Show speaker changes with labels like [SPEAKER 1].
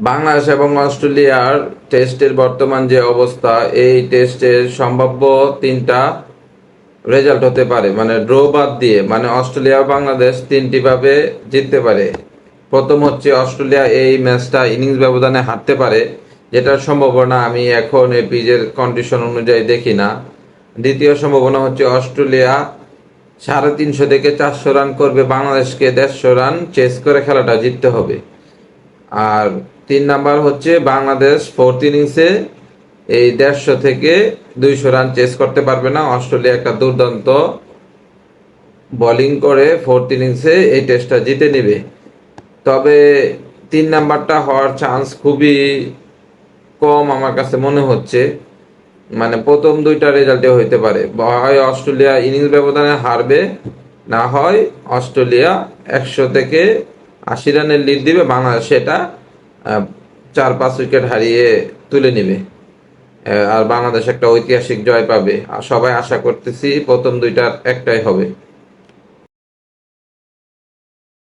[SPEAKER 1] বাংলাদেশ এবং অস্ট্রেলিয়ার টেস্টের বর্তমান যে অবস্থা, এই টেস্টের সম্ভাব্য তিনটা রেজাল্ট হতে পারে, মানে ড্র বাদ দিয়ে, মানে অস্ট্রেলিয়া বাংলাদেশ তিনটি ভাবে জিততে পারে। প্রথম হচ্ছে অস্ট্রেলিয়া এই ম্যাচটা ইনিংস ব্যবধানে হারতে পারে, যেটার সম্ভাবনা আমি এখন এই পিচের কন্ডিশন অনুযায়ী দেখি না। দ্বিতীয় সম্ভাবনা হচ্ছে অস্ট্রেলিয়া 350 থেকে 400 রান করবে, বাংলাদেশকে 150 রান চেস করে খেলাটা জিততে হবে। আর 3 নাম্বার হচ্ছে বাংলাদেশ ফোর্থ ইনিংসে এই 150 থেকে 200 রান চেস করতে পারবে না, অস্ট্রেলিয়া একটা দুর্দান্ত বোলিং করে ফোর্থ ইনিংসে এই টেস্টটা জিতে নেবে। তবে 3 নাম্বারটা হওয়ার চান্স খুবই কম আমার কাছে মনে হচ্ছে। মানে প্রথম দুইটা রেজাল্টে হইতে পারে, হয় অস্ট্রেলিয়া ইনিংস ব্যবধানে হারবে, না হয় অস্ট্রেলিয়া 100 থেকে 80 রানের লিড দিবে, বাংলাদেশ সেটা 4-5 উইকেট হারিয়ে তুলে নিবে। আর বাংলাদেশ একটা ঐতিহাসিক জয় পাবে, আর সবাই আশা করতেছি প্রথম দুইটার একটাই হবে।